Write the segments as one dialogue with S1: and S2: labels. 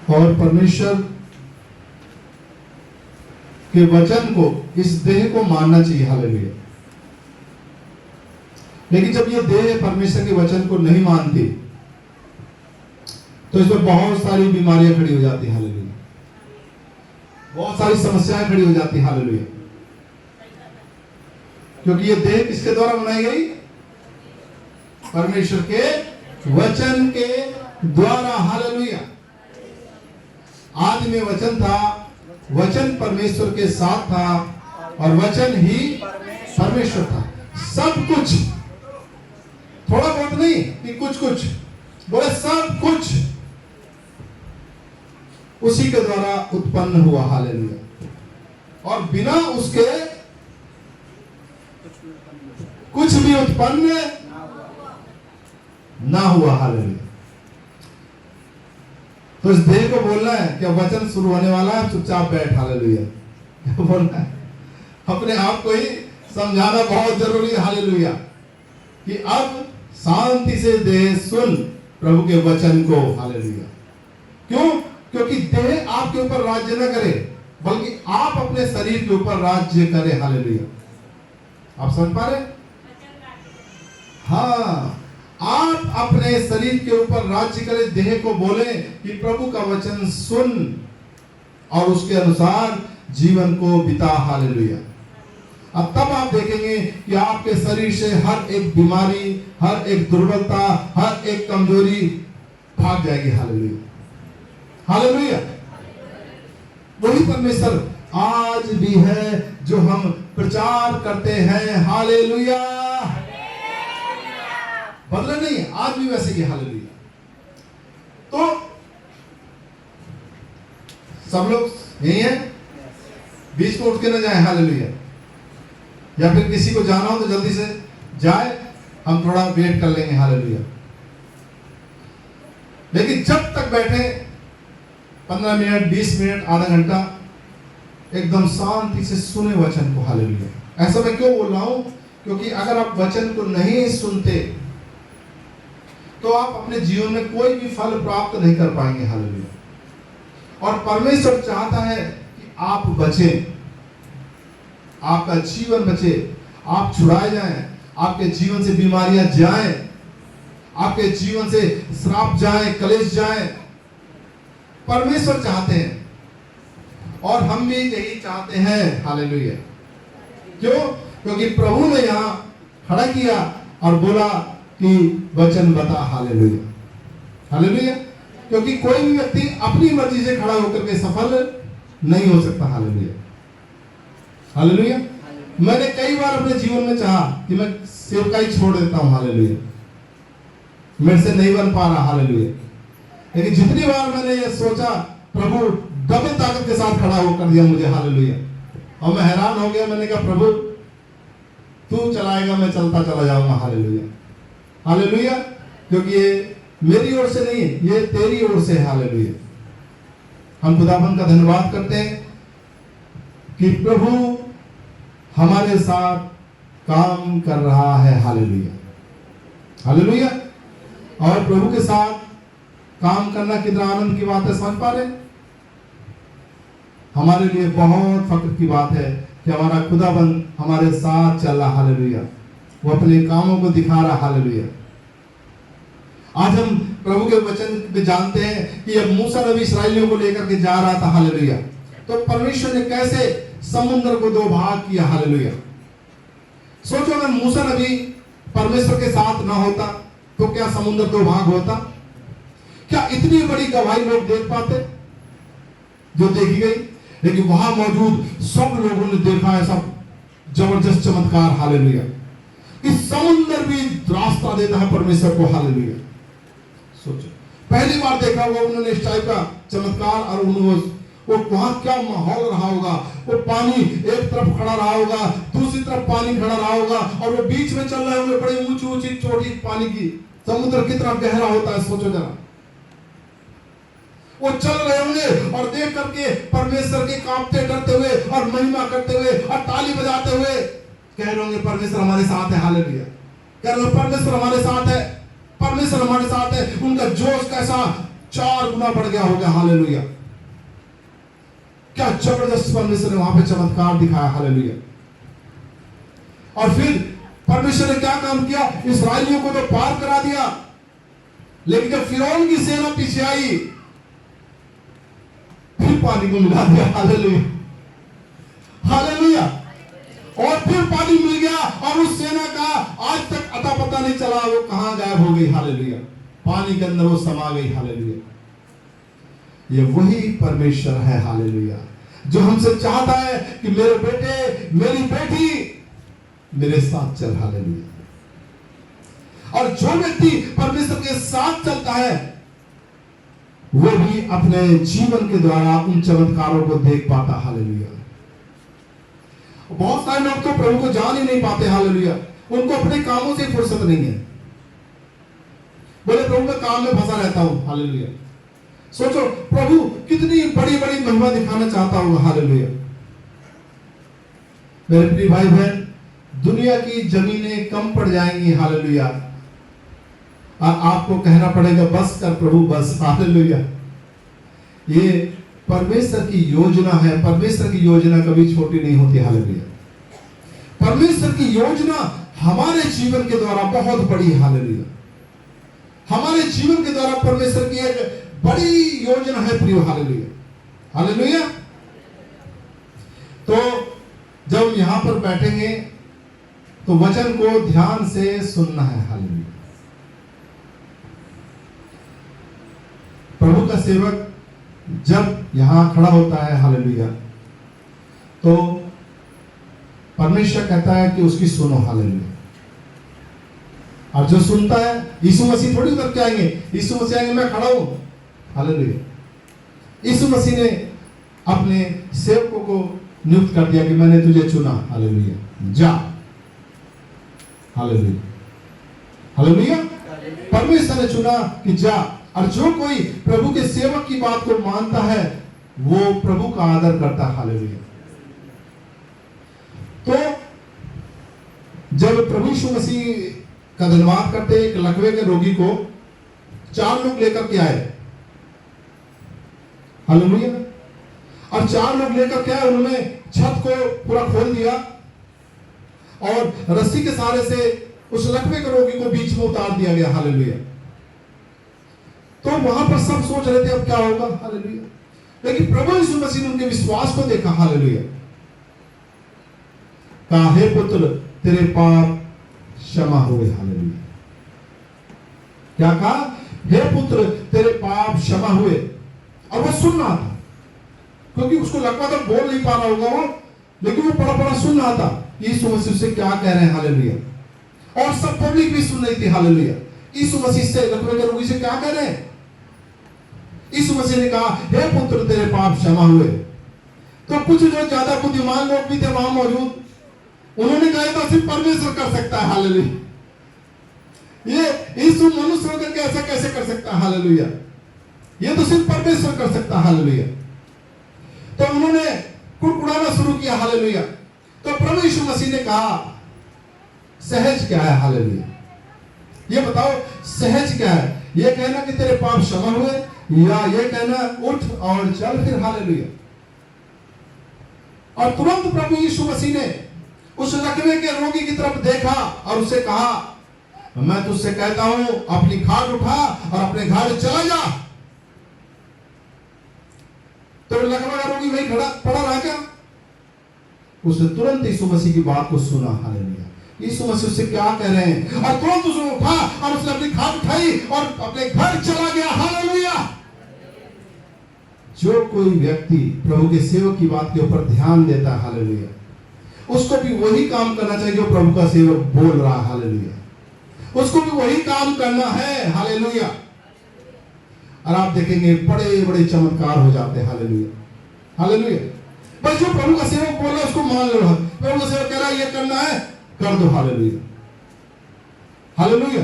S1: और परमेश्वर के वचन को, इस देह को मानना चाहिए। हालेलुया। लेकिन जब ये देह परमेश्वर के वचन को नहीं मानती तो इसमें बहुत सारी बीमारियां खड़ी हो जाती हैं। हालेलुया। बहुत सारी समस्याएं खड़ी हो जाती हैं। हालेलुया। क्योंकि ये देह किसके द्वारा बनाई गई? परमेश्वर के वचन के द्वारा। हालेलुया। आदि में वचन था, वचन परमेश्वर के साथ था और वचन ही परमेश्वर था। सब कुछ, थोड़ा बहुत नहीं कि कुछ कुछ, बोले सब कुछ उसी के द्वारा उत्पन्न हुआ। हालेलुया। और बिना उसके कुछ भी उत्पन्न ना हुआ। हालेलुया। तो इस देह को बोलना है कि वचन शुरू होने वाला है, चुपचाप बैठ। हालेलुया। क्या बोलना है? अपने आप को ही समझाना बहुत जरूरी है। हालेलुया। कि अब शांति से देह सुन प्रभु के वचन को। हालेलुया। क्यों? क्योंकि देह आपके ऊपर राज्य न करे, बल्कि आप अपने शरीर के ऊपर राज्य करें। हालेलुया। आप समझ पा रहे? हाँ, आप अपने शरीर के ऊपर राज्य करें। देह को बोले कि प्रभु का वचन सुन और उसके अनुसार जीवन को बिता। हालेलुया। अब तब आप देखेंगे कि आपके शरीर से हर एक बीमारी, हर एक दुर्बलता, हर एक कमजोरी भाग जाएगी। हालेलुया। हालेलुया। वही परमेश्वर आज भी है जो हम प्रचार करते हैं। हालेलुया। बदला नहीं है, आज भी वैसे ही। हालेलुया। तो सब लोग यही है, बीच में उठ के न जाए। हालेलुया। या फिर किसी को जाना हो तो जल्दी से जाए, हम थोड़ा वेट कर लेंगे। हालेलुया। लेकिन जब तक बैठे 15 मिनट, 20 मिनट, आधा घंटा एकदम शांति से सुने वचन को। हालेलुया। ऐसा मैं क्यों बोल रहा हूं? क्योंकि अगर आप वचन को नहीं सुनते तो आप अपने जीवन में कोई भी फल प्राप्त नहीं कर पाएंगे। हालेलुया। और परमेश्वर चाहता है कि आप बचें, आपका जीवन बचे, आप छुड़ाए जाएं, आपके जीवन से बीमारियां जाएं, आपके जीवन से श्राप जाएं, कलेश जाएं। परमेश्वर चाहते हैं और हम भी यही चाहते हैं। हालेलुया। क्यों? क्योंकि प्रभु ने यहां खड़ा किया और बोला कि वचन बता। हालेलुया। हालेलुया। क्योंकि कोई भी व्यक्ति अपनी मर्जी से खड़ा होकर के सफल नहीं हो सकता। हालेलुया। हालेलुया। मैंने कई बार अपने जीवन में चाहा कि मैं सेवकाई छोड़ देता हूं। हालेलुया। मेरे से नहीं बन पा रहा। हालेलुया। लेकिन जितनी बार मैंने ये सोचा, प्रभु डबल ताकत के साथ खड़ा होकर दिया मुझे। हालेलुया। और मैं हैरान हो गया। मैंने कहा प्रभु तू चलाएगा, मैं चलता चला जाऊंगा। हालेलुया। हालेलुया। क्योंकि ये मेरी ओर से नहीं है, ये तेरी ओर से है। हालेलुया। हम खुदाबंद का धन्यवाद करते हैं कि प्रभु हमारे साथ काम कर रहा है। हालेलुया। हालेलुया। और प्रभु के साथ काम करना कितना आनंद की बात है। समझ पा रहे? हमारे लिए बहुत फख्र की बात है कि हमारा खुदाबंद हमारे साथ चल रहा। हालेलुया। वो अपने कामों को दिखा रहा। हालेलुया। आज हम प्रभु के वचन में जानते हैं कि अब मूसा नबी इस्राएलियों को लेकर के जा रहा था। हालेलुया। तो परमेश्वर ने कैसे समुद्र को दो भाग किया। हालेलुया। सोचो अगर मूसा नबी परमेश्वर के साथ ना होता तो क्या समुद्र दो भाग होता? क्या इतनी बड़ी गवाही लोग देख पाते जो देखी गई? लेकिन वहां मौजूद सब लोगों ने देखा ऐसा जबरदस्त चमत्कार। हालेलुया। इस समुद्र भी रास्ता देता है परमेश्वर को। हालेलुया। सोचो, पहली बार देखा होगा उन्होंने इस टाइप का चमत्कार। और वो वहां क्या माहौल रहा होगा। वो पानी एक तरफ खड़ा रहा होगा, दूसरी तरफ पानी खड़ा रहा होगा, और वो बीच में चल रहे होंगे। बड़ी ऊंची ऊंची चोटी पानी की। समुद्र कितना गहरा होता है सोचो जरा। वो चल रहे होंगे और देख करके परमेश्वर के कांपते डरते हुए और महिमा करते हुए और ताली बजाते हुए कह रहे होंगे परमेश्वर हमारे साथ है। हालेलुया। कह रहे परमेश्वर हमारे साथ है, परमेश्वर हमारे साथ है। उनका जोश कैसा 4 गुना बढ़ गया होगा। हालेलुया। क्या जबरदस्त परमेश्वर ने वहां पे चमत्कार दिखाया। हालेलुया। और फिर परमेश्वर ने क्या काम किया, इस्राएलियों को तो पार करा दिया, लेकिन जब फिरौन की सेना पीछे आई फिर पानी को मिला दिया। हालेलुया। हालेलुया। और फिर पानी मिल गया और उस सेना का आज तक अता पता नहीं चला वो कहां गायब हो गई। हालेलुया। पानी के अंदर वो समा गई। हालेलुया। ये वही परमेश्वर है। हालेलुया। जो हमसे चाहता है कि मेरे बेटे मेरी बेटी मेरे साथ चल। हालेलुया। और जो व्यक्ति परमेश्वर के साथ चलता है वो भी अपने जीवन के द्वारा उन चमत्कारों को देख पाता। हालेलुया। बहुत सारे लोग तो प्रभु को जान ही नहीं पाते। हालेलुया। उनको अपने कामों से फुर्सत नहीं है। बोले प्रभु मैं काम में फंसा रहता हूं। हालेलुया। सोचो प्रभु कितनी बड़ी बड़ी महिमा दिखाना चाहता होगा। हालेलुया। मेरे प्रिय भाई बहन, दुनिया की जमीनें कम पड़ जाएंगी। हालेलुया। और आपको कहना पड़ेगा बस कर प्रभु बस। हालेलुया। ये परमेश्वर की योजना है। परमेश्वर की योजना कभी छोटी नहीं होती। हालेलुया। परमेश्वर की योजना हमारे जीवन के द्वारा बहुत बड़ी। हालेलुया। हमारे जीवन के द्वारा परमेश्वर की एक बड़ी योजना है प्रियो। हालेलुया। हालेलुया। तो जब यहां पर बैठेंगे तो वचन को ध्यान से सुनना है। हालेलुया। प्रभु का सेवक जब यहां खड़ा होता है, हालेलुया, तो परमेश्वर कहता है कि उसकी सुनो। हालेलुया। और जो सुनता है, यीशु मसीह थोड़ी उतर के आएंगे। यीशु मसीह आएंगे मैं खड़ा हूं। हालेलुया। यीशु मसीह ने अपने सेवकों को नियुक्त कर दिया कि मैंने तुझे चुना। हालेलुया। जा। हालेलुया। हालेलुया। परमेश्वर ने चुना कि जा। और जो कोई प्रभु के सेवक की बात को मानता है वो प्रभु का आदर करता है। हालेलुया। तो जब प्रभु यीशु मसीह का धन्यवाद करते एक लकवे के रोगी को 4 लोग लेकर के आए। हालेलुया। और 4 लोग लेकर के आए, उन्होंने छत को पूरा खोल दिया और रस्सी के सहारे से उस लकवे के रोगी को बीच में उतार दिया गया। हालेलुया। तो वहां पर सब सोच रहे थे अब क्या होगा। हालेलुया। लेकिन प्रभु यीशु मसीह ने उनके विश्वास को देखा। हालेलुया। कहा हे पुत्र तेरे पाप क्षमा हुए। हालेलुया। क्या कहा? हे पुत्र तेरे पाप क्षमा हुए। और वो सुन रहा था, क्योंकि उसको लगता था बोल नहीं पा रहा होगा वो, लेकिन वो बड़ा बड़ा सुन रहा था यीशु मसीह से क्या कह रहे हैं। हालेलुया। और सब पब्लिक भी सुन रही थी। हालेलुया। यीशु मसीह से लकवे के रोगी से क्या कह रहे हैं? यीशु मसीह ने कहा हे पुत्र तेरे पाप क्षमा हुए। तो कुछ जो ज्यादा बुद्धिमान लोग भी थे वहां मौजूद, उन्होंने कहा तो सिर्फ परमेश्वर कर सकता है। हालेलुया। ये यीशु मनुष्य होकर के ऐसा कैसे कर सकता है। हालेलुया। ये तो सिर्फ परमेश्वर कर सकता है। हालेलुया। तो उन्होंने कुड़कुड़ाना शुरू किया। हालेलुया। तो प्रभु यीशु मसीह ने कहा सहज क्या है। हालेलुया। ये बताओ सहज क्या है? ये कहना कि तेरे पाप क्षमा हुए, या ये कहना उठ और चल फिर। हालेलुया। और तुरंत प्रभु यीशु मसीह ने उस लकवे के रोगी की तरफ देखा और उससे कहा मैं तुझसे कहता हूं अपनी खाट उठा और अपने घर चला जा। तो लकवा का रोगी वहीं खड़ा पड़ा रहा क्या? उसने तुरंत यीशु मसीह की बात को सुना। हालेलुया। यीशु मसीह उससे क्या कह रहे हैं, और तुरंत उसने उठा और उसने अपनी खाट उठाई और अपने घर चला गया। हालेलुया। जो कोई व्यक्ति प्रभु के सेवक की बात के ऊपर ध्यान देता है, हालेलुया, उसको भी वही काम करना चाहिए जो प्रभु का सेवक बोल रहा है। हालेलुया। उसको भी वही काम करना है। हालेलुया। और आप देखेंगे बड़े बड़े चमत्कार हो जाते हैं। हालेलुया। हालेलुया। बस जो प्रभु का सेवक बोल रहा है उसको मान लो। प्रभु का सेवक कह रहा है ये करना है, कर दो। हालेलुया। हालेलुया।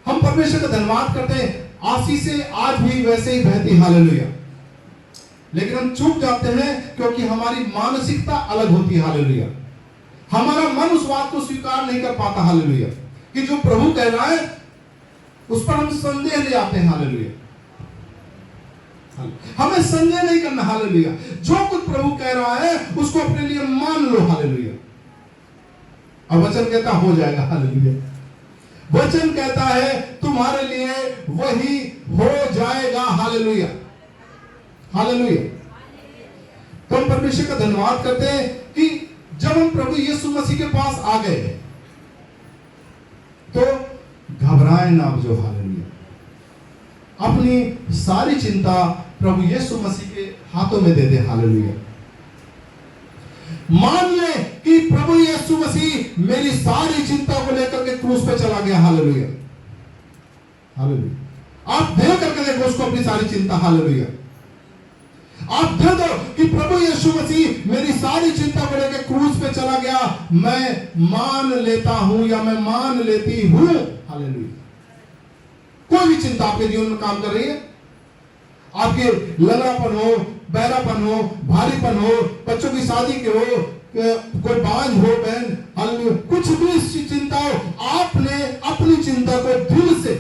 S1: हम परमेश्वर का धन्यवाद करते हैं, आशीषें आज भी वैसे ही बहती। हालेलुया। लेकिन हम चूक जाते हैं क्योंकि हमारी मानसिकता अलग होती है। हालेलुया। हमारा मन उस बात को स्वीकार नहीं कर पाता। हालेलुया। कि जो प्रभु कह रहा है उस पर हम संदेह ले आते हैं। हालेलुया। हमें संदेह नहीं करना। हालेलुया। जो कुछ प्रभु कह रहा है उसको अपने लिए मान लो। हालेलुया। और वचन कहता हो जाएगा। हालेलुया। वचन कहता है तुम्हारे लिए वही हो जाएगा। हालेलुया। हालेलुया। तो हम परमेश्वर का धन्यवाद करते हैं कि जब हम प्रभु यीशु मसीह के पास आ गए तो घबराए ना जो। हालेलुया। अपनी सारी चिंता प्रभु यीशु मसीह के हाथों में दे दे। हालेलुया। मान ले कि प्रभु यीशु मसीह मेरी सारी चिंता को लेकर के क्रूस पे चला गया। हालेलुया। हालेलुया। आप दे करके देखो उसको अपनी सारी चिंता। हालेलुया। आप दे दो कि प्रभु यीशु मसीह मेरी सारी चिंता को लेकर क्रूस पे चला गया। मैं मान लेता हूं या मैं मान लेती हूं। हालेलुया। कोई भी चिंता आपके जीवन में काम कर रही है, आपके लंगड़ापन हो, बहरापन हो, भारीपन हो, बच्चों की शादी के हो, कोई बांझ हो बहन, हालेलुया, कुछ भी चिंता हो, आपने अपनी चिंता को दिल से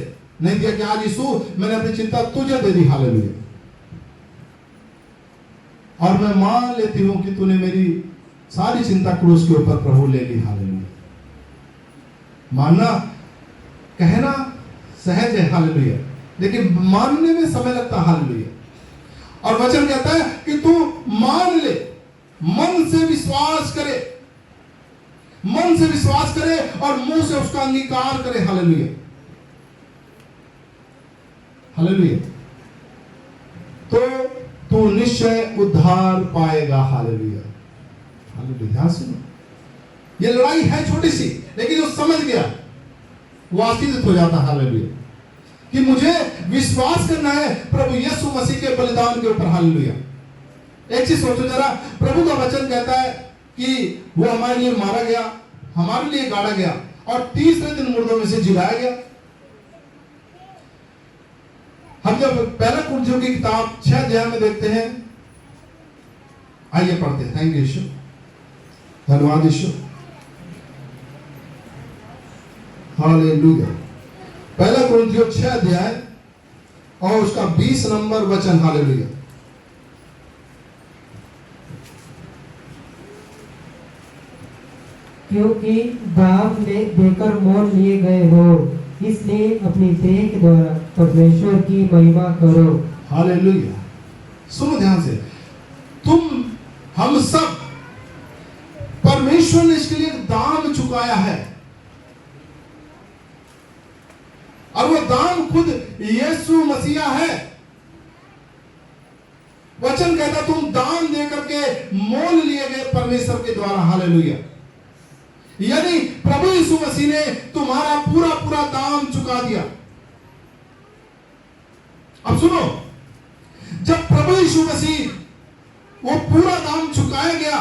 S1: नहीं दिया कि आज यीशु मैंने अपनी चिंता तुझे दे दी। हालेलुया। और मैं मान लेती हूं कि तूने मेरी सारी चिंता क्रूस के ऊपर प्रभु ले ली। हालेलुया। मानना, कहना सहज है। हालेलुया। लेकिन मानने में समय लगता। हालेलुया। और वचन कहता है कि तू मान ले, मन से विश्वास करे, मन से विश्वास करे और मुंह से उसका अंगीकार करे। हालेलुया। हालेलुया। तो तू निश्चय उद्धार पाएगा। हालेलुया। हालेलुया। ध्यान सुनो, ये लड़ाई है छोटी सी, लेकिन जो समझ गया वो आशीषित हो जाता। हालेलुया। कि मुझे विश्वास करना है प्रभु यीशु मसीह के बलिदान के ऊपर। हालेलुया। एक चीज सोचो जरा, प्रभु का वचन कहता है कि वो हमारे लिए मारा गया, हमारे लिए गाड़ा गया और तीसरे दिन मुर्दों में से जिलाया गया। हम जब पहला कुरिन्थियों की किताब 6 अध्याय में देखते हैं, आइए पढ़ते हैं। थैंक यू यीशु, धन्यवाद यीशु। हालेलुया। पहला कुरिन्थियों 6 अध्याय और उसका 20 नंबर वचन। हालेलुया।
S2: क्योंकि दाम देकर मोल लिए गए हो, इसलिए अपनी देह के द्वारा परमेश्वर की महिमा करो।
S1: हालेलुया। सुनो ध्यान से, हम सब, परमेश्वर ने इसके लिए दाम चुकाया है और वो दाम खुद यीशु मसीहा है। वचन कहता तुम दाम दे करके मोल लिए गए परमेश्वर के द्वारा। हालेलुया। यानी प्रभु यीशु मसीह ने तुम्हारा पूरा पूरा दाम चुका दिया। अब सुनो, जब प्रभु यीशु मसीह वो पूरा दाम चुकाया गया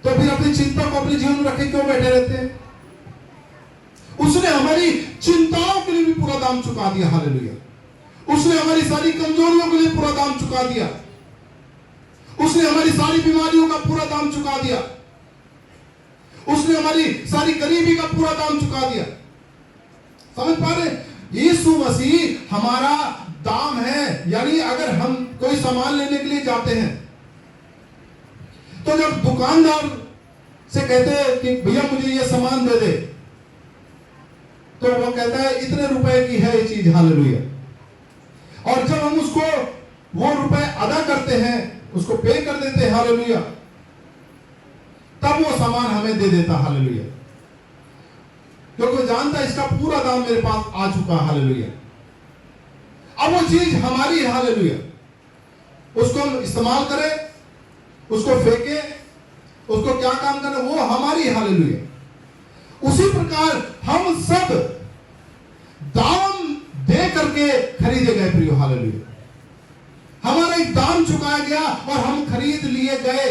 S1: तो फिर अपनी चिंता को अपने जीवन में रखे क्यों बैठे रहते हैं? उसने हमारी चिंताओं के लिए भी पूरा दाम चुका दिया। हालेलुया। उसने हमारी सारी कमजोरियों के लिए पूरा दाम चुका दिया। उसने हमारी सारी बीमारियों का पूरा दाम चुका दिया। उसने हमारी सारी गरीबी का पूरा दाम चुका दिया। समझ पा रहे? यीशु मसीह हमारा दाम है। यानी अगर हम कोई सामान लेने के लिए जाते हैं तो जब दुकानदार से कहते हैं कि भैया मुझे ये सामान दे दे, तो वो कहता है इतने रुपए की है ये चीज। हालेलुया। और जब हम उसको वो रुपए अदा करते हैं, उसको पे कर देते हैं, हालेलुया, तब वो सामान हमें दे देता। हालेलुया। क्योंकि वो जानता है इसका पूरा दाम मेरे पास आ चुका। हालेलुया। अब वो चीज हमारी है। हालेलुया। उसको हम इस्तेमाल करें, उसको फेंके, उसको क्या काम करना, वो हमारी। हालेलुया। उसी प्रकार हम सब दाम दे करके खरीदे गए प्रियो। हालेलुया। हमारा एक दाम चुकाया गया और हम खरीद लिए गए।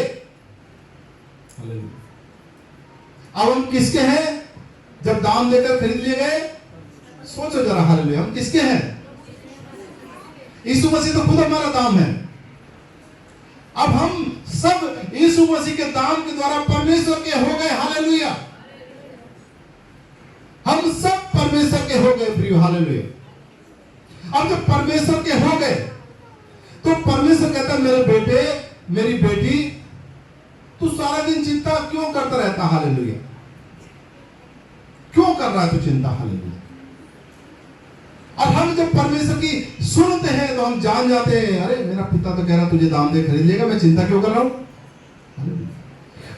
S1: हालेलुया। अब हम किसके हैं जब दाम देकर खरीद लिए गए? सोचो जरा। हालेलुया। हम किसके हैं? यीशु मसीह तो खुद हमारा दाम है। अब हम सब यीशु मसीह के दाम के द्वारा परमेश्वर के हो गए। हालेलुया। हम सब परमेश्वर के हो गए प्रियो। हालेलुया। अब जब परमेश्वर के हो गए तो परमेश्वर कहता है मेरे बेटे मेरी बेटी तू सारा दिन चिंता क्यों करता रहता? हालेलुया। क्यों कर रहा है तू चिंता? हालेलुया। और हम जब परमेश्वर की सुनते हैं तो हम जान जाते हैं, अरे मेरा पिता तो कह रहा तुझे दाम दे खरीद लेगा, मैं चिंता क्यों कर रहा हूं?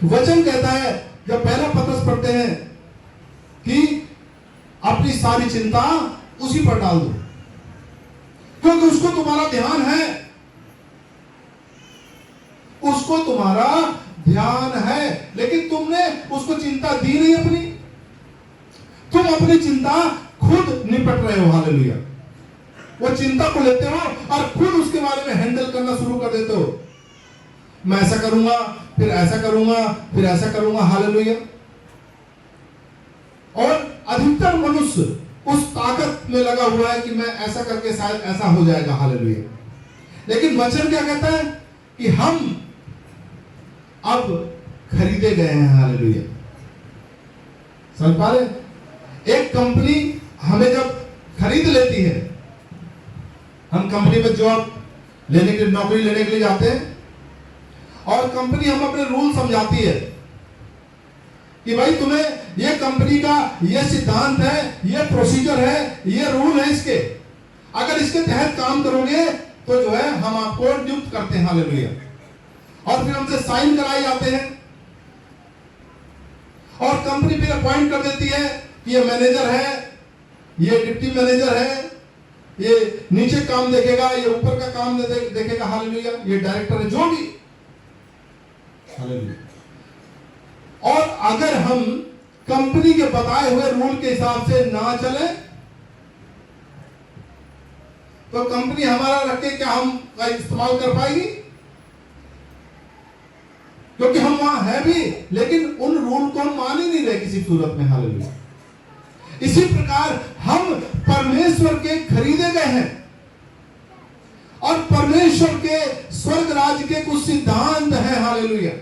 S1: वचन कहता है जब पहला पत्रस पढ़ते हैं कि अपनी सारी चिंता उसी पर डाल दो, क्योंकि उसको तुम्हारा ध्यान है, उसको तुम्हारा ध्यान है। लेकिन तुमने उसको चिंता दी नहीं अपनी, तुम अपनी चिंता खुद निपट रहे हो। हालेलुया। वो चिंता को लेते हो और खुद उसके बारे में हैंडल करना शुरू कर देते हो। मैं ऐसा करूंगा, फिर ऐसा करूंगा, फिर ऐसा करूंगा। हालेलुया। और अधिकतर मनुष्य उस ताकत में लगा हुआ है कि मैं ऐसा करके शायद ऐसा हो जाएगा। हालेलुया। लेकिन वचन क्या कहता है कि हम अब खरीदे गए हैं। हालेलुया। समझ पा रहे? एक कंपनी हमें जब खरीद लेती है, हम कंपनी में जॉब लेने के लिए, नौकरी लेने के लिए जाते हैं और कंपनी हम अपने रूल समझाती है कि भाई तुम्हें ये कंपनी का ये सिद्धांत है, ये प्रोसीजर है, ये रूल है इसके, अगर इसके तहत काम करोगे तो जो है हम आपको नियुक्त करते हैं। हालेलुया। और फिर हमसे साइन कराए जाते हैं और कंपनी फिर अपॉइंट कर देती है कि ये मैनेजर है, ये डिप्टी मैनेजर है, ये नीचे काम देखेगा, ये ऊपर का काम देखेगा। हालेलुया। ये डायरेक्टर है, जो भी। हालेलुया। और अगर हम कंपनी के बताए हुए रूल के हिसाब से ना चले तो कंपनी हमारा रख के क्या हम इस्तेमाल कर पाएगी? क्योंकि हम वहां है भी, लेकिन उन रूल को हम मान ही नहीं रहे किसी सूरत में। हालेलुया। इसी प्रकार हम परमेश्वर के खरीदे गए हैं और परमेश्वर के स्वर्ग राज्य के कुछ सिद्धांत हैं। हालेलुया।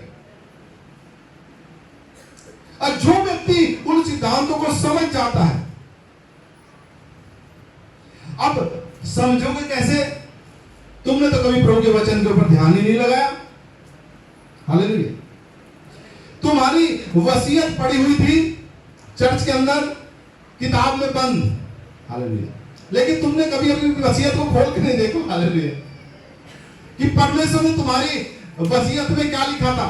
S1: और जो व्यक्ति उन सिद्धांतों को समझ जाता है, अब समझोगे कैसे? तुमने तो कभी प्रभु के वचन के ऊपर ध्यान ही नहीं लगाया। हालेलुया। तुम्हारी वसीयत पड़ी हुई थी चर्च के अंदर, किताब में बंद। हालेलुया। लेकिन तुमने कभी अपनी वसीयत को खोल के नहीं देखो। हालेलुया। कि परमेश्वर ने तुम्हारी वसीयत में क्या लिखा था।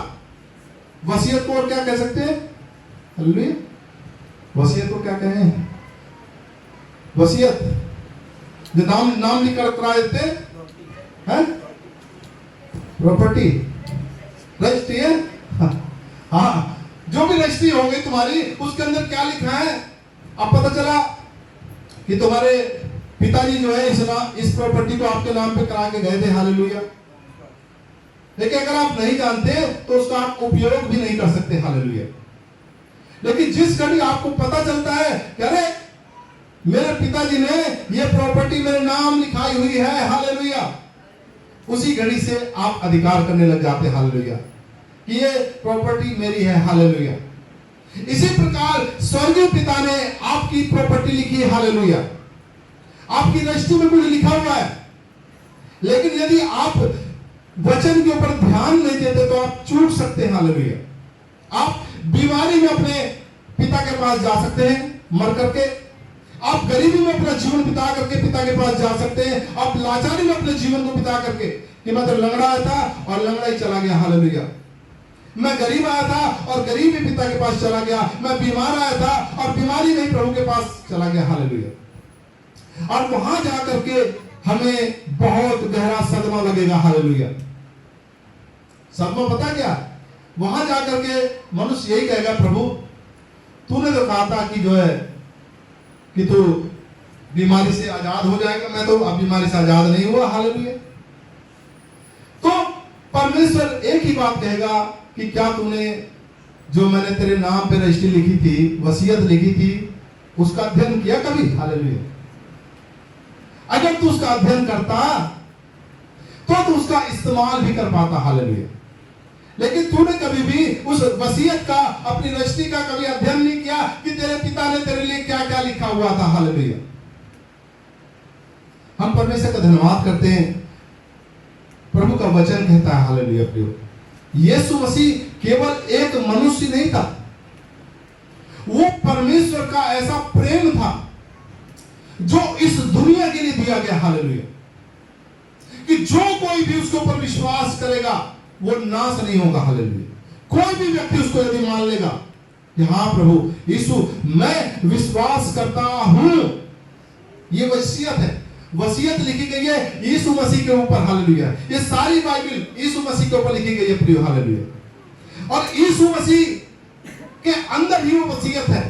S1: वसीयत को और क्या कह सकते हैं? हालेलुया। वसीयत को क्या कहें? वसीयत जो नाम लिख कर करा देते हैं, प्रॉपर्टी, रजिस्ट्री है। हाँ, जो भी रजिस्ट्री हो गई तुम्हारी, उसके अंदर क्या लिखा है? अब पता चला कि तुम्हारे पिताजी जो है इस प्रॉपर्टी को आपके नाम पे करा के गए थे। हालेलुया। लेकिन अगर आप नहीं जानते तो उसका आप उपयोग भी नहीं कर सकते। हालेलुया। लेकिन जिस घड़ी आपको पता चलता है कि अरे मेरे पिताजी ने ये प्रॉपर्टी मेरे नाम लिखाई हुई है, हालेलुया, उसी घड़ी से आप अधिकार करने लग जाते हैं। हालेलुया। कि ये प्रॉपर्टी मेरी है। हालेलुया। इसी प्रकार स्वर्गीय पिता ने आपकी प्रॉपर्टी लिखी है। हालेलुया। आपकी रजिस्ट्री में कुछ लिखा हुआ है, लेकिन यदि आप वचन के ऊपर ध्यान नहीं देते तो आप चूक सकते हैं। हालेलुया। आप बीमारी में अपने पिता के पास जा सकते हैं मर करके, आप गरीबी में अपना जीवन बिता करके पिता के पास जा सकते हैं, आप लाचारी में अपने जीवन को बिता करके, कि मैं तो लंगड़ा आया था और लंगड़ा ही चला गया। हालेलुया। मैं गरीब आया था और गरीब ही पिता के पास चला गया, मैं बीमार आया था और बीमारी में प्रभु के पास चला गया। हालेलुया। और वहां जाकर के हमें बहुत गहरा सदमा लगेगा। हालेलुया। सदमा पता क्या? वहां जाकर के मनुष्य यही कहेगा, प्रभु तूने तो कहा था कि जो है कि तू बीमारी से आजाद हो जाएगा, मैं तो अब बीमारी से आजाद नहीं हुआ। हालेलुया। तो परमेश्वर एक ही बात कहेगा कि क्या तूने जो मैंने तेरे नाम पे रजिस्ट्री लिखी थी, वसीयत लिखी थी, उसका अध्ययन किया कभी? हालेलुया। अगर तू उसका अध्ययन करता तो तू उसका इस्तेमाल भी कर पाता। हालेलुया। लेकिन तूने कभी भी उस वसीयत का, अपनी रजिस्ट्री का कभी अध्ययन नहीं किया कि तेरे पिता ने तेरे लिए क्या क्या लिखा हुआ था। हालेलुया। हम परमेश्वर का धन्यवाद करते हैं। प्रभु का वचन कहता है, हालेलुया प्रियो, यीशु मसीह केवल एक मनुष्य नहीं था, वो परमेश्वर का ऐसा प्रेम था जो इस दुनिया के लिए दिया गया, हालेलुया, कि जो कोई भी उसके ऊपर विश्वास करेगा वो नाश नहीं होगा, हालेलुया। कोई भी व्यक्ति उसको यदि मान लेगा कि हाँ प्रभु यीशु मैं विश्वास करता हूं, ये वसीयत है, वसीयत लिखी गई है यीशु मसीह के ऊपर, हालेलुया। ये सारी बाइबल यीशु मसीह के ऊपर लिखी गई है प्रियो, हालेलुया। और यीशु मसीह के अंदर ही वो वसीयत है,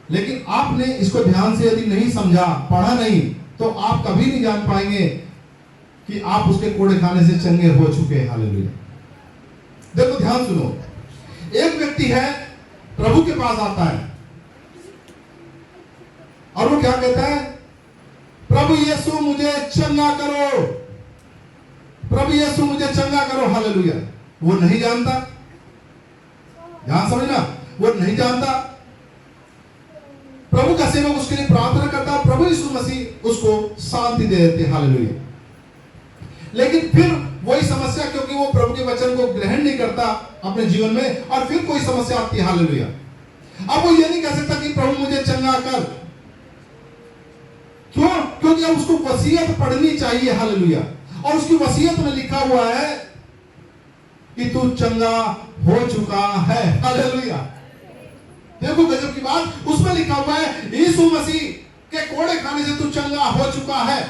S1: लेकिन आपने इसको ध्यान से यदि नहीं समझा, पढ़ा नहीं, तो आप कभी नहीं जान पाएंगे कि आप उसके कोड़े खाने से चंगे हो चुके हैं, हालेलुया। देखो ध्यान सुनो, एक व्यक्ति है प्रभु के पास आता है और वो क्या कहता है, प्रभु यीशु मुझे चंगा करो, प्रभु यीशु मुझे चंगा करो, हालेलुया। वो नहीं जानता, ध्यान समझना, वो नहीं जानता। प्रभु का सेवक उसके लिए प्रार्थना करता है, प्रभु यीशु मसीह उसको शांति दे देते, हालेलुया। लेकिन फिर वही समस्या, क्योंकि वो प्रभु के वचन को ग्रहण नहीं करता अपने जीवन में, और फिर कोई समस्या आती है, हालेलुया। अब वो ये नहीं कह सकता कि प्रभु मुझे चंगा कर, क्यों? क्योंकि अब उसको वसीयत पढ़नी चाहिए, हालेलुया। और उसकी वसीयत में लिखा हुआ है कि तू चंगा हो चुका है, हालेलुया। देखो गजब की बात, उसमें लिखा हुआ है यीशु मसीह के कोड़े खाने से तू चंगा हो चुका है।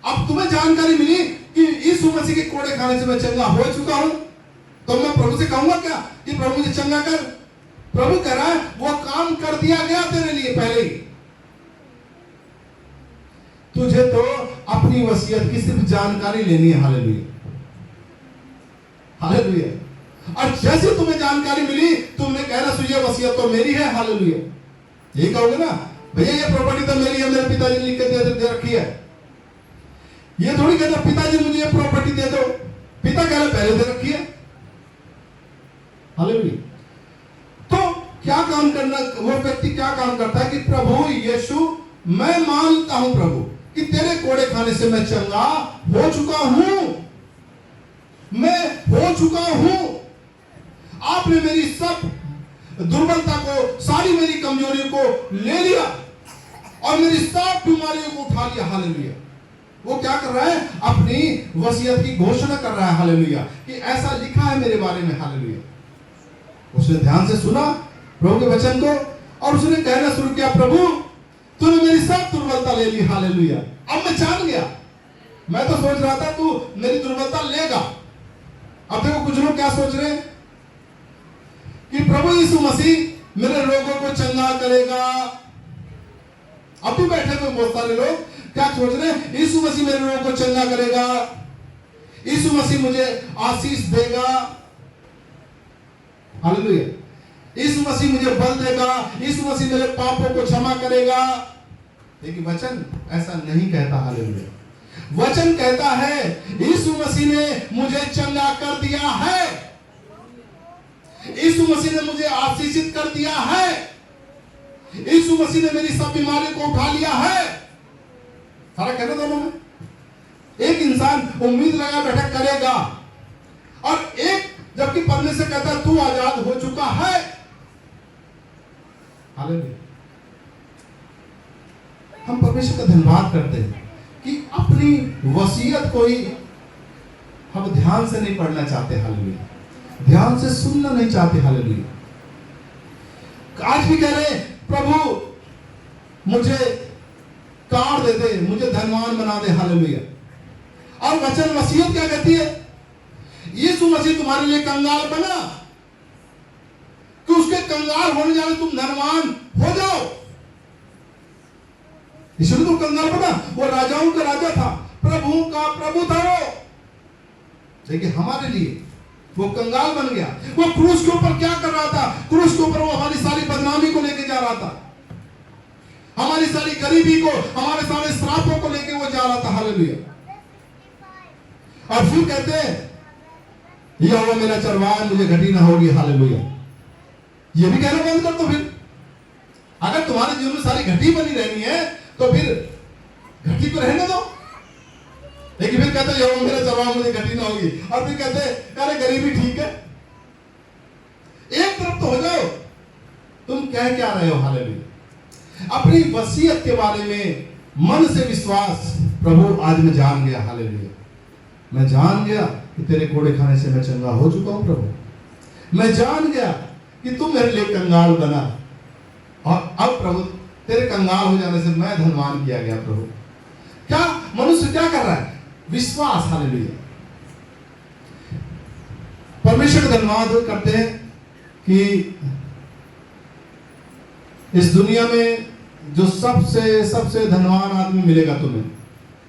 S1: अब तुम्हें जानकारी मिली कि यीशु मसीह के कोड़े खाने से मैं चंगा हो चुका हूं, तो मैं प्रभु से कहूंगा क्या कि प्रभु मुझे चंगा कर? प्रभु कह रहा है वो काम कर दिया गया तेरे लिए पहले ही, तुझे तो अपनी वसीयत की सिर्फ जानकारी लेनी है, हालेलुया, हालेलुया। और जैसे तुम्हें जानकारी मिली, तुमने कहना सुनिए वसीयत तो मेरी है, हालेलुया। यही कहोगे ना, भैया ये प्रॉपर्टी तो मेरी है, मेरे पिताजी ने लिख के दे रखी है। ये थोड़ी कहता पिताजी मुझे ये प्रॉपर्टी दे दो, पिता कह रहे पहले दे रखी है, हालेलुया। तो क्या काम करना, वो व्यक्ति क्या काम करता है कि प्रभु यीशु मैं मानता हूं प्रभु कि तेरे कोड़े खाने से मैं चंगा हो चुका हूं, मैं हो चुका हूं। आपने मेरी सब दुर्बलता को, सारी मेरी कमजोरियों को ले लिया और मेरी सब बीमारियों को उठा लिया, हालेलुया। वो क्या कर रहा है? अपनी वसीयत की घोषणा कर रहा है, हालेलुया, कि ऐसा लिखा है मेरे बारे में, हालेलुया। उसने ध्यान से सुना प्रभु के वचन को और उसने कहना शुरू किया, प्रभु तूने मेरी सब दुर्बलता ले ली, हालेलुया। अब मैं जान गया, मैं तो सोच रहा था तू मेरी दुर्बलता लेगा। अब देखो कुछ लोग क्या सोच रहे हैं कि प्रभु यीशु मसीह मेरे रोगों को चंगा करेगा। अब भी बैठे हुए बहुत सारे लोग क्या सोच रहे हैं, यीशु मसीह मेरे रोगों को चंगा करेगा, यीशु मसीह मुझे आशीष देगा, हालेलुया, यीशु मसीह मुझे बल देगा, यीशु मसीह मेरे पापों को क्षमा करेगा। लेकिन वचन ऐसा नहीं कहता, हालेलुया। वचन कहता है यीशु मसीह ने मुझे चंगा कर दिया है, यीशु मसीह ने मुझे आशीषित कर दिया है, यीशु मसीह ने मेरी सब बीमारियों को उठा लिया है। फर्क है ना दोनों में? एक इंसान उम्मीद लगा बैठा करेगा और एक जबकि परमेश्वर कहता है तू आजाद हो चुका है, हालेलुया। हम परमेश्वर का धन्यवाद करते हैं कि अपनी वसीयत को ही हम ध्यान से नहीं पढ़ना चाहते, हालेलुया, ध्यान से सुनना नहीं चाहते, हालेलुया। आज भी कह रहे प्रभु मुझे कार दे दे, मुझे धनवान बना दे, हालेलुया। और वचन वसीयत क्या कहती है? यीशु मसीह तुम्हारे लिए कंगाल बना कि उसके कंगाल होने जाने तुम धनवान हो जाओ। इसलिए तुम कंगाल बना, वो राजाओं का राजा था, प्रभु का प्रभु था वो, लेकिन हमारे लिए वो कंगाल बन गया। वो क्रूस के ऊपर क्या कर रहा था? क्रूस के ऊपर वो हमारी सारी बदनामी को लेके जा रहा था, हमारी सारी गरीबी को, हमारे सारे श्रापों को लेके वो जा रहा था, हालेलुया। और फिर कहते हैं यहोवा मेरा चरवाहा, मुझे घटी ना होगी, हालेलुया। ये भी कहना बंद कर दो फिर। अगर तुम्हारे जीवन में सारी घटी बनी रहनी है तो फिर घटी को रहने दो। लेकिन फिर कहते हो मेरा चलवाओ मुझे घटी ना होगी, और फिर कहते अरे गरीबी ठीक है। एक तरफ तो हो जाओ, तुम कह क्या रहे हो? हालेलुया। अपनी वसीयत के बारे में मन से विश्वास, प्रभु आज मैं जान गया, हालेलुया, मैं जान गया कि तेरे कोड़े खाने से मैं चंगा हो चुका हूं प्रभु। मैं जान गया कि तुम मेरे लिए कंगाल बना, और अब प्रभु तेरे कंगाल हो जाने से मैं धनवान किया गया प्रभु। क्या मनुष्य क्या कर रहा है? विश्वास, हालेलुया। परमेश्वर का धन्यवाद करते हैं कि इस दुनिया में जो सबसे धनवान आदमी मिलेगा तुम्हें,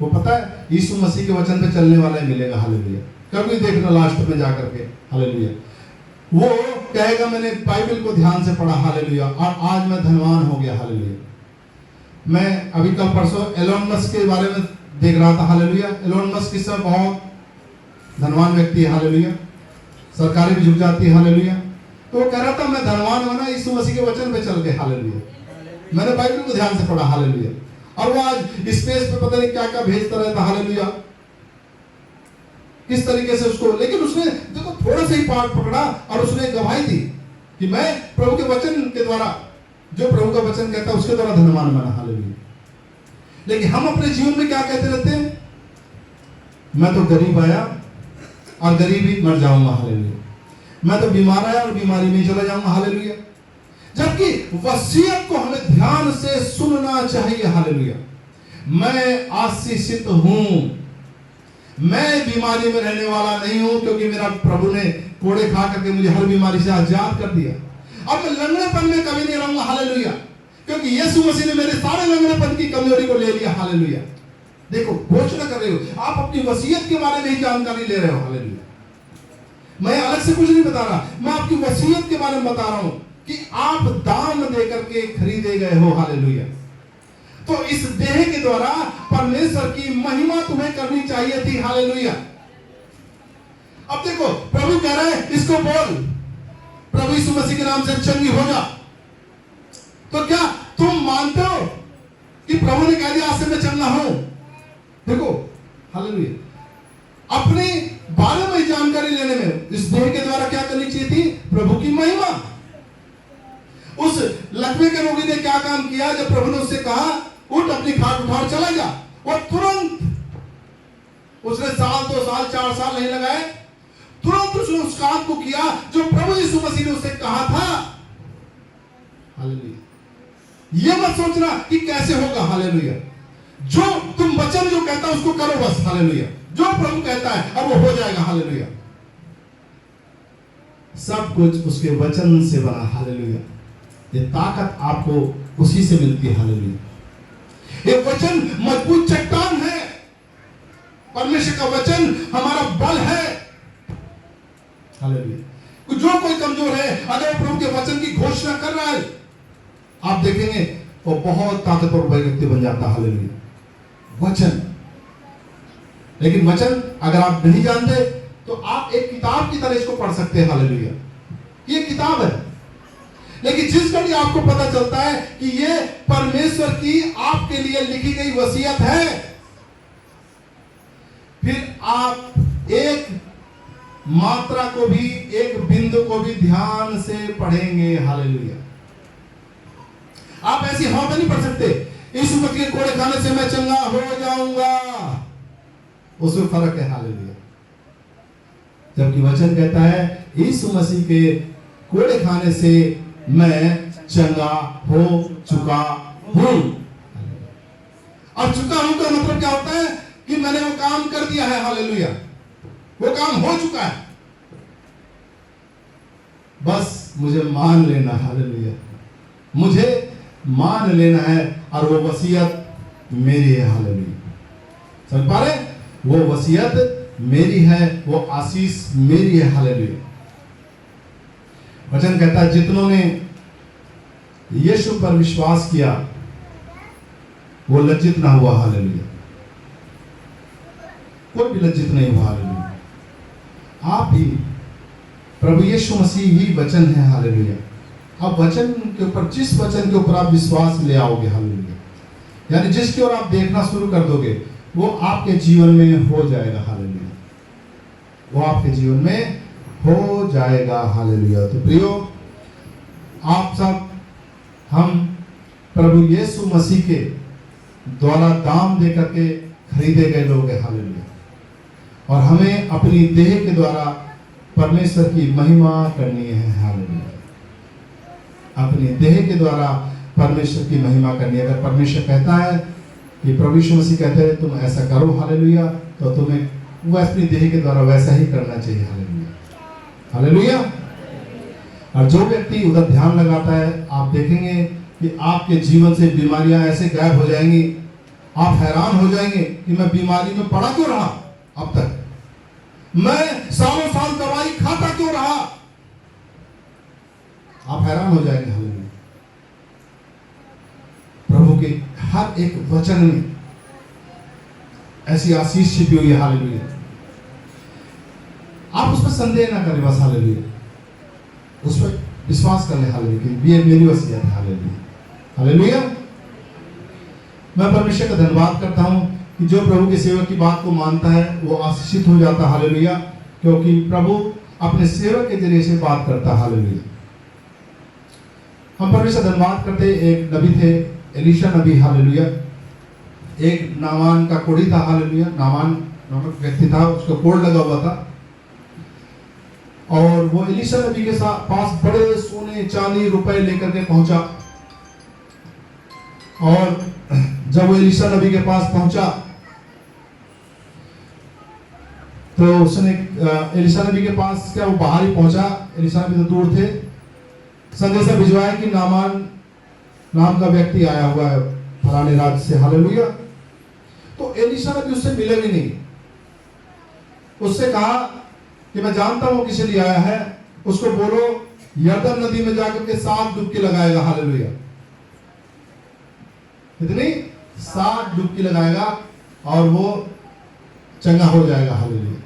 S1: वो पता है? यीशु मसीह के वचन पे चलने वाला ही मिलेगा, हालेलुया। कभी देखना लास्ट में जाकर के, हालेलुया, वो कहेगा मैंने बाइबल को ध्यान से पढ़ा, हालेलुया, और आज मैं धनवान हो गया, हालेलुया। मैं अभी कल परसों एलोन मस्क के बारे में देख रहा था, हालेलुया। एलोन मस्क इस समय बहुत धनवान व्यक्ति है, हालेलुया, सरकारें भी झुक जाती है, हालेलुया। तो वो कह रहा था मैं धनवान बना यीशु मसीह के वचन पे चल के, हालेलुया, मैंने बाइबल को ध्यान से पढ़ा, हालेलुया। और वो आज स्पेस पे पता नहीं क्या क्या भेजता रहता, हालेलुया, किस तरीके से उसको, लेकिन उसने देखो थोड़ा सा ही पार्ट पकड़ा और उसने गवाही दी कि मैं प्रभु के वचन के द्वारा, जो प्रभु का वचन कहता है उसके द्वारा धनवान बना, हालेलुया। लेकिन हम अपने जीवन में क्या कहते रहते हैं? मैं तो गरीब आया और गरीब ही मर जाऊंगा, हालेलुया। मैं तो बीमार आया और बीमारी में चला जाऊंगा, हालेलुया। जबकि वसीयत को हमें ध्यान से सुनना चाहिए, हालेलुया। मैं आशीषित हूं, मैं बीमारी में रहने वाला नहीं हूं, क्योंकि मेरा प्रभु ने कोड़े खा करके मुझे हर बीमारी से आजाद कर दिया। अब मैं लंगड़ेपन में कभी नहीं रहूंगा, हालेलुया, क्योंकि यीशु मसीह ने मेरे सारे लंगड़ेपन की कमजोरी को ले लिया, हालेलुया। देखो घोषणा कर रहे हो, आप अपनी वसीयत के बारे में ही जानकारी ले रहे हो, हालेलुया। मैं अलग से कुछ नहीं बता रहा, मैं आपकी वसीयत के बारे में बता रहा हूं कि आप दाम देकर के खरीदे गए हो, हालेलुया। तो इस देह के द्वारा परमेश्वर की महिमा तुम्हें करनी चाहिए थी, हालेलुया। अब देखो प्रभु कह रहा है इसको बोल, प्रभु यीशु मसीह के नाम से चंगी हो जा। तो क्या तुम मानते हो कि प्रभु ने कह दिया आज से मैं चंगा हूं? देखो, हालेलुया। अपने बारे में जानकारी लेने में इस देह के द्वारा क्या करनी चाहिए थी? प्रभु की महिमा। उस लकवे के रोगी ने क्या काम किया? जब प्रभु ने उससे कहा उठ अपनी खाट उठा चला जा, वो तुरंत, उसने साल 2 साल 4 साल नहीं लगाए, तुरंत उसने उस काम को किया जो प्रभु यीशु मसीह ने उससे कहा था, हालेलुया। ये मत सोचना कि कैसे होगा, हालेलुया। जो तुम वचन जो कहता है उसको करो बस, हालेलुया। जो प्रभु कहता है अब वो हो जाएगा, हालेलुया। सब कुछ उसके वचन से बना, हालेलुया। ये ताकत आपको उसी से मिलती है, हालेलुया। ये वचन मजबूत चट्टान है, परमेश्वर का वचन हमारा बल है, हालेलुया। जो कोई कमजोर है अगर प्रभु के वचन की घोषणा कर रहा है, आप देखेंगे वो बहुत ताकतवर व्यक्ति बन जाता है, हालेलुया। वचन, लेकिन वचन अगर आप नहीं जानते तो आप एक किताब की तरह इसको पढ़ सकते हैं, हालेलुया। ये किताब है, लेकिन जिस घड़ी आपको पता चलता है कि ये परमेश्वर की आपके लिए लिखी गई वसीयत है, फिर आप एक मात्रा को भी, एक बिंदु को भी ध्यान से पढ़ेंगे, हालेलुया। आप ऐसी हवा में नहीं पढ़ सकते यीशु मसीह के कोड़े खाने से मैं चंगा हो जाऊंगा, उसमें फर्क है, हालेलुया। जबकि वचन कहता है यीशु मसीह के कोड़े खाने से मैं चंगा हो चुका हूं। और चुका हूं का मतलब क्या होता है? कि मैंने वो काम कर दिया है, हालेलुया। वो काम हो चुका है, बस मुझे मान लेना, हालेलुया। मुझे मान लेना है और वो वसीयत मेरी है, हालेलुया। समझ पा रहे? वो वसीयत मेरी है, वो आशीष मेरी है, हालेलुया। वचन कहता है जितनों ने यीशु पर विश्वास किया वो लज्जित ना हुआ, हालेलुया। कोई भी लज्जित नहीं हुआ, हालेलुया। आप ही, प्रभु यीशु मसीह ही वचन है, हालेलुया। अब वचन के ऊपर, जिस वचन के ऊपर आप विश्वास ले आओगे, हालेलुया, यानी जिसकी ओर आप देखना शुरू कर दोगे, वो आपके जीवन में हो जाएगा, हालेलुया, वो आपके जीवन में हो जाएगा, हालेलुया। तो प्रियो, आप सब, हम प्रभु यीशु मसीह के द्वारा दाम दे करके खरीदे गए लोग हैं, हालेलुया, और हमें अपनी देह के द्वारा परमेश्वर की महिमा करनी है, हालेलुया, अपनी देह के द्वारा परमेश्वर की महिमा करनी है। अगर परमेश्वर कहता है कि प्रभु यीशु मसीह कहते हैं तुम ऐसा करो, हालेलुया, तो तुम्हें वो अपनी देह के द्वारा वैसा ही करना चाहिए, हालेलुया, हालेलुया। और जो व्यक्ति उधर ध्यान लगाता है, आप देखेंगे कि आपके जीवन से बीमारियां ऐसे गायब हो जाएंगी, आप हैरान हो जाएंगे कि मैं बीमारी में पड़ा क्यों रहा, अब तक मैं सालों साल दवाई खाता क्यों रहा, आप हैरान हो जाएंगे, हालेलुया। प्रभु के हर एक वचन में ऐसी आशीष छिपी हुई है, हालेलुया। आप उस पर संदेह ना करें, बस हालेलुया, उस पर विश्वास कर ले, हालेलुया, ये मेरी वसीयत है, हालेलुया, हालेलुया। मैं परमेश्वर का धन्यवाद करता हूं कि जो प्रभु के सेवक की बात को मानता है वो आशीषित हो जाता, हालेलुया, क्योंकि प्रभु अपने सेवक के जरिए से बात करता, हालेलुया। हम परमेश्वर धन्यवाद करते, एक नबी थे एलीशा नबी, हालेलुया, एक नामान का कोढ़ी था, हालेलुया, नामान नामक व्यक्ति था, उसका कोढ़ लगा हुआ था, और वो एलीशा नबी के पास बड़े सोने चांदी रुपए लेकर के पहुंचा, और जब वो एलीशा नबी के पास पहुंचा तो उसने एलीशा नबी के पास, क्या वो बाहर ही पहुंचा, एलीशा नबी तो दूर थे, संदेशा भिजवाया कि नामान नाम का व्यक्ति आया हुआ है फलाने राज्य से, हालेलुया। तो एलीशा नबी उससे मिले भी नहीं, उससे कहा कि मैं जानता हूं किस लिए आया है, उसको बोलो यरदन नदी में जाकर के 7 डुबकी लगाएगा, हालेलुया, कितनी 7 डुबकी लगाएगा और वो चंगा हो जाएगा, हालेलुया।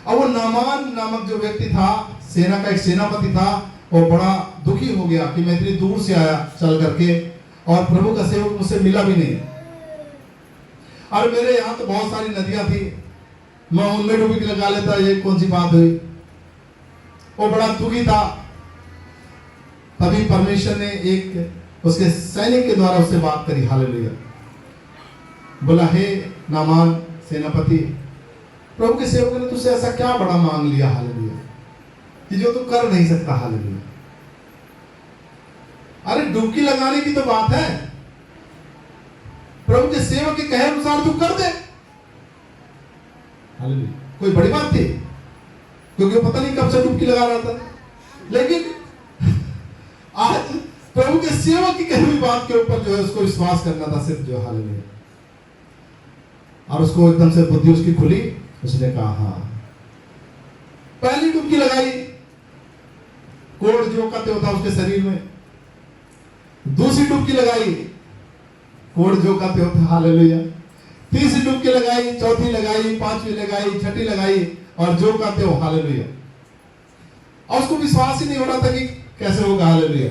S1: अब वो नामान नामक जो व्यक्ति था, सेना का एक सेनापति था, वो बड़ा दुखी हो गया कि मैं इतनी दूर से आया चल करके और प्रभु का सेवक मुझसे मिला भी नहीं, और मेरे यहाँ तो बहुत सारी नदियां थी, मैं उनमें डुबकी लगा लेता, ये कौन सी बात हुई। वो बड़ा दुखी था। तभी परमेश्वर ने एक उसके सैनिक के द्वारा उससे बात करी, हालेलुया, बोला हे नामान सेनापति, प्रभु के सेवक ने तुझसे ऐसा क्या बड़ा मांग लिया, हालेलुया, कि जो तू कर नहीं सकता, हालेलुया। अरे डुबकी लगाने की तो बात है, प्रभु के सेवक के कहे अनुसार तू कर दे, हालेलुया, कोई बड़ी बात थी, क्योंकि वो पता नहीं कब से डुबकी लगा रहा था। लेकिन आज प्रभु के सेवक की कही हुई बात के ऊपर जो है उसको विश्वास करना था सिर्फ, जो हालेलुया, और उसको एकदम से बुद्धि उसकी खुली, उसने कहा हाँ। पहली डुबकी लगाई, कोढ़ जो कहते होता उसके शरीर में, दूसरी डुबकी लगाई, कोढ़ जो कहते होता, हालेलुया, तीसरी डुबकी लगाई, चौथी लगाई, पांचवी लगाई, छठी लगाई, और जो कहते हो, हालेलुया। और उसको विश्वास ही नहीं हो रहा था कि कैसे होगा, हालेलुया।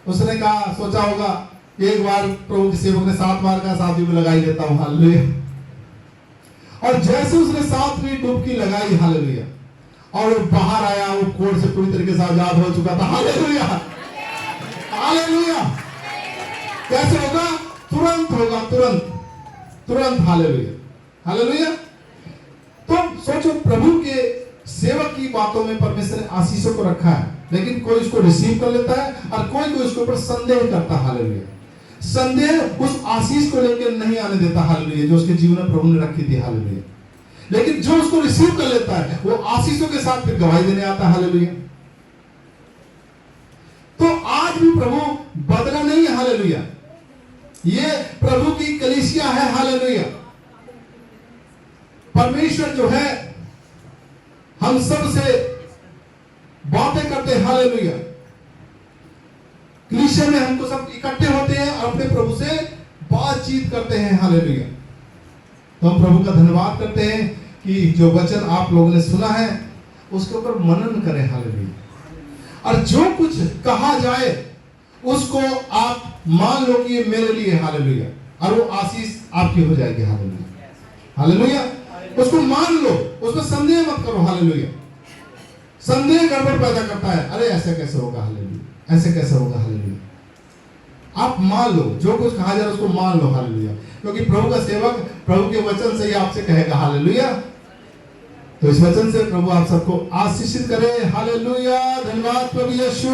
S1: उसने कहा, सोचा होगा एक बार प्रभु के सेवक ने 7 बार का, 7वीं में लगा ही देता हूं, हालेलुया। और जैसे उसने 7वीं डुबकी लगाई, हालेलुया, और वो बाहर आया, वो कोढ़ से पूरी तरीके से आजाद हो चुका था, हालेलुया, हालेलुया। कैसे होगा? तुरंत होगा, तुरंत तुरंत, हालेलुया, हालेलुया। तो सोचो, प्रभु के सेवक की बातों में परमेश्वर ने आशीषों को रखा है, लेकिन कोई इसको रिसीव कर लेता है और कोई इसके ऊपर संदेह करता, हालेलुया। संदेह उस आशीष को लेकर नहीं आने देता, हालेलुया, जो उसके जीवन में प्रभु ने रखी थी, हालेलुया। लेकिन जो उसको रिसीव कर लेता है वो आशीषों के साथ फिर गवाही देने आता है, हालेलुया। तो आज भी प्रभु बदला नहीं है, हालेलुया, ये प्रभु की कलीसिया है, हालेलुया। परमेश्वर जो है हम सब से बातें करते हैं, हालेलुया। कलीसिया में हमको सब इकट्ठे होते हैं और अपने प्रभु से बातचीत करते हैं, हालेलुया। तो हम प्रभु का धन्यवाद करते हैं कि जो वचन आप लोगों ने सुना है उसके ऊपर मनन करें, हालेलुया। और जो कुछ कहा जाए उसको आप मान लो कि ये मेरे लिए, हालेलुया, और वो आशीष आपकी हो जाएगी, हालेलुया, हालेलुया। उसको मान लो, उसमें संदेह मत करो, हालेलुया। संदेह गड़बड़ पैदा करता है, अरे ऐसे कैसे होगा, हालेलुया, ऐसे कैसे होगा, हालेलुया। आप मान लो, जो कुछ कहा जाए उसको मान लो, हालेलुया, क्योंकि प्रभु का सेवक प्रभु के वचन से ही आपसे कहेगा, हालेलुया। तो इस वचन से प्रभु आप सबको आशीषित करे, हालेलुया। धन्यवाद प्रभु यीशु।